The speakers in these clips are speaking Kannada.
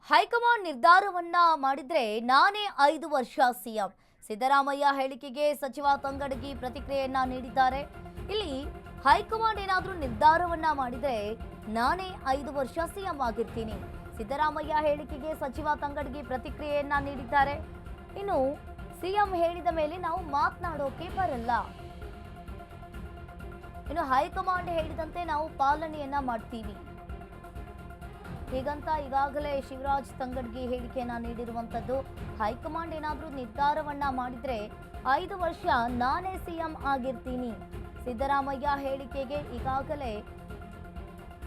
ಹೈಕಮಾಂಡ್ ನಿರ್ಧಾರವನ್ನ ಮಾಡಿದ್ರೆ ನಾನೇ 5 ವರ್ಷ ಸಿಎಂ. ಸಿದ್ದರಾಮಯ್ಯ ಹೇಳಿಕೆಗೆ ಸಚಿವ ತಂಗಡಗಿ ಪ್ರತಿಕ್ರಿಯೆಯನ್ನ ನೀಡಿದ್ದಾರೆ. ಇಲ್ಲಿ ಹೈಕಮಾಂಡ್ ಏನಾದರೂ ನಿರ್ಧಾರವನ್ನ ಮಾಡಿದ್ರೆ ನಾನೇ 5 ವರ್ಷ ಸಿಎಂ ಆಗಿರ್ತೀನಿ. ಸಿದ್ದರಾಮಯ್ಯ ಹೇಳಿಕೆಗೆ ಸಚಿವ ತಂಗಡಗಿ ಪ್ರತಿಕ್ರಿಯೆಯನ್ನ ನೀಡಿದ್ದಾರೆ. ಇನ್ನು ಸಿಎಂ ಹೇಳಿದ ಮೇಲೆ ನಾವು ಮಾತನಾಡೋಕೆ ಬರಲ್ಲ. ಇನ್ನು ಹೈಕಮಾಂಡ್ ಹೇಳಿದಂತೆ ನಾವು ಪಾಲನೆಯನ್ನ ಮಾಡ್ತೀವಿ. ಹೀಗಂತ ಈಗಾಗಲೇ ಶಿವರಾಜ್ ತಂಗಡಗಿ ಹೇಳಿಕೆಯನ್ನ ನೀಡಿರುವಂತದ್ದು. ಹೈಕಮಾಂಡ್ ಏನಾದರೂ ನಿರ್ಧಾರವನ್ನ ಮಾಡಿದ್ರೆ 5 ವರ್ಷ ನಾನೇ ಸಿಎಂ ಆಗಿರ್ತೀನಿ. ಸಿದ್ದರಾಮಯ್ಯ ಹೇಳಿಕೆಗೆ ಈಗಾಗಲೇ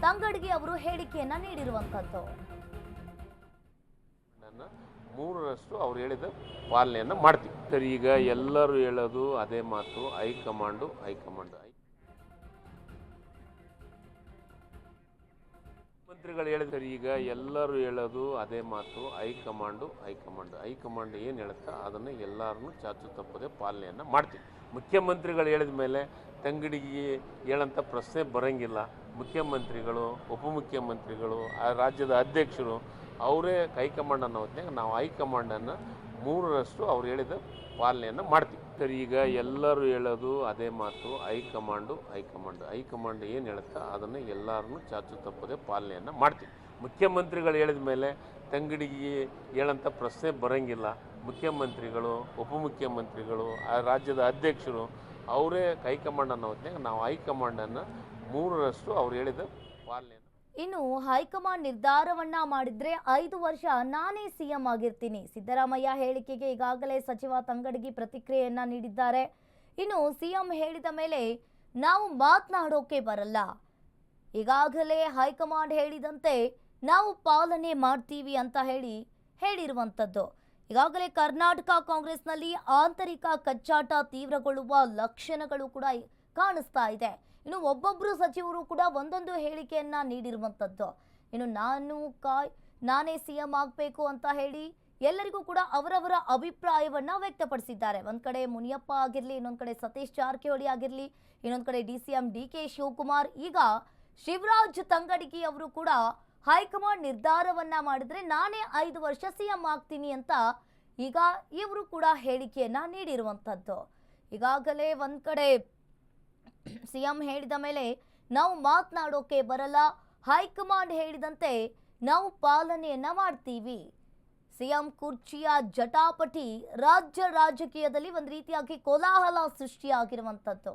ತಂಗಡಗಿ ಅವರು ಹೇಳಿಕೆಯನ್ನ ನೀಡಿರುವಂತದ್ದು. ಮೂರರಷ್ಟು ಅವ್ರು ಹೇಳಿದ ಪಾಲನೆಯನ್ನು ಮಾಡ್ತೀವಿ ಸರ್. ಈಗ ಎಲ್ಲರೂ ಹೇಳೋದು ಅದೇ ಮಾತು, ಹೈಕಮಾಂಡು ಮಂತ್ರಿಗಳು ಹೇಳಿದ್ರು. ಈಗ ಎಲ್ಲರೂ ಹೇಳೋದು ಅದೇ ಮಾತು, ಹೈಕಮಾಂಡ್ ಏನು ಹೇಳುತ್ತಾ ಅದನ್ನು ಎಲ್ಲರನ್ನೂ ಚಾಚು ತಪ್ಪದೆ ಪಾಲನೆಯನ್ನು ಮಾಡ್ತೀವಿ. ಮುಖ್ಯಮಂತ್ರಿಗಳು ಹೇಳಿದ ಮೇಲೆ ತಂಗಡಿಗೆ ಹೇಳಂಥ ಪ್ರಶ್ನೆ ಬರೋಂಗಿಲ್ಲ. ಮುಖ್ಯಮಂತ್ರಿಗಳು, ಉಪಮುಖ್ಯಮಂತ್ರಿಗಳು, ಆ ರಾಜ್ಯದ ಅಧ್ಯಕ್ಷರು ಅವರೇ ಹೈಕಮಾಂಡ್ ಅನ್ನೋ ಹೊತ್ತಿನಾಗ ನಾವು ಹೈಕಮಾಂಡನ್ನು ಮೂರರಷ್ಟು ಅವ್ರು ಹೇಳಿದ ಪಾಲನೆಯನ್ನು ಮಾಡ್ತೀವಿ ಸರ್. ಈಗ ಎಲ್ಲರೂ ಹೇಳೋದು ಅದೇ ಮಾತು, ಹೈಕಮಾಂಡ್ ಏನು ಹೇಳುತ್ತಾ ಅದನ್ನು ಎಲ್ಲರನ್ನೂ ಚಾಚು ತಪ್ಪದೆ ಪಾಲನೆಯನ್ನು ಮಾಡ್ತೀವಿ. ಮುಖ್ಯಮಂತ್ರಿಗಳು ಹೇಳಿದ ಮೇಲೆ ತಂಗಡಿಗೆ ಹೇಳಂಥ ಪ್ರಶ್ನೆ ಬರೋಂಗಿಲ್ಲ. ಮುಖ್ಯಮಂತ್ರಿಗಳು, ಉಪಮುಖ್ಯಮಂತ್ರಿಗಳು, ಆ ರಾಜ್ಯದ ಅಧ್ಯಕ್ಷರು ಅವರೇ ಹೈಕಮಾಂಡ್ ಅನ್ನೋ ಹೊತ್ತಿನಾಗ ನಾವು ಹೈಕಮಾಂಡನ್ನು ಮೂರರಷ್ಟು ಅವ್ರು ಹೇಳಿದ ಪಾಲನೆಯನ್ನು. ಇನ್ನು ಹೈಕಮಾಂಡ್ ನಿರ್ಧಾರವನ್ನ ಮಾಡಿದ್ರೆ 5 ವರ್ಷ ನಾನೇ ಸಿಎಂ ಆಗಿರ್ತೀನಿ. ಸಿದ್ದರಾಮಯ್ಯ ಹೇಳಿಕೆಗೆ ಈಗಾಗಲೇ ಸಚಿವ ತಂಗಡಗಿ ಪ್ರತಿಕ್ರಿಯೆಯನ್ನ ನೀಡಿದ್ದಾರೆ. ಇನ್ನು ಸಿಎಂ ಹೇಳಿದ ಮೇಲೆ ನಾವು ಮಾತನಾಡೋಕೆ ಬರಲ್ಲ. ಈಗಾಗಲೇ ಹೈಕಮಾಂಡ್ ಹೇಳಿದಂತೆ ನಾವು ಪಾಲನೆ ಮಾಡ್ತೀವಿ ಅಂತ ಹೇಳಿರುವಂಥದ್ದು. ಈಗಾಗಲೇ ಕರ್ನಾಟಕ ಕಾಂಗ್ರೆಸ್ನಲ್ಲಿ ಆಂತರಿಕ ಕಚ್ಚಾಟ ತೀವ್ರಗೊಳ್ಳುವ ಲಕ್ಷಣಗಳು ಕೂಡ ಕಾಣಿಸ್ತಾ ಇದೆ. ಇನ್ನು ಒಬ್ಬೊಬ್ಬರು ಸಚಿವರು ಕೂಡ ಒಂದೊಂದು ಹೇಳಿಕೆಯನ್ನ ನೀಡಿರುವಂಥದ್ದು. ಇನ್ನು ನಾನೇ ಸಿಎಂ ಆಗಬೇಕು ಅಂತ ಹೇಳಿ ಎಲ್ಲರಿಗೂ ಕೂಡ ಅವರವರ ಅಭಿಪ್ರಾಯವನ್ನ ವ್ಯಕ್ತಪಡಿಸಿದ್ದಾರೆ. ಒಂದ್ ಕಡೆ ಮುನಿಯಪ್ಪ ಆಗಿರಲಿ, ಇನ್ನೊಂದು ಕಡೆ ಸತೀಶ್ ಜಾರಕಿಹೊಳಿ ಆಗಿರಲಿ, ಇನ್ನೊಂದು ಕಡೆ DCM DK ಶಿವಕುಮಾರ್, ಈಗ ಶಿವರಾಜ್ ತಂಗಡಗಿ ಅವರು ಕೂಡ ಹೈಕಮಾಂಡ್ ನಿರ್ಧಾರವನ್ನ ಮಾಡಿದ್ರೆ ನಾನೇ 5 ವರ್ಷ ಸಿಎಂ ಆಗ್ತೀನಿ ಅಂತ ಈಗ ಇವರು ಕೂಡ ಹೇಳಿಕೆಯನ್ನ ನೀಡಿರುವಂಥದ್ದು. ಈಗಾಗಲೇ ಒಂದ್ ಕಡೆ ಸಿಎಂ ಹೇಳಿದ ಮೇಲೆ ನಾವು ಮಾತನಾಡೋಕೆ ಬರಲ್ಲ, ಹೈಕಮಾಂಡ್ ಹೇಳಿದಂತೆ ನಾವು ಪಾಲನೆಯನ್ನ ಮಾಡ್ತೀವಿ. ಸಿಎಂ ಕುರ್ಚಿಯ ಜಟಾಪಟಿ ರಾಜ್ಯ ರಾಜಕೀಯದಲ್ಲಿ ಒಂದು ರೀತಿಯಾಗಿ ಕೋಲಾಹಲ ಸೃಷ್ಟಿಯಾಗಿರುವಂಥದ್ದು.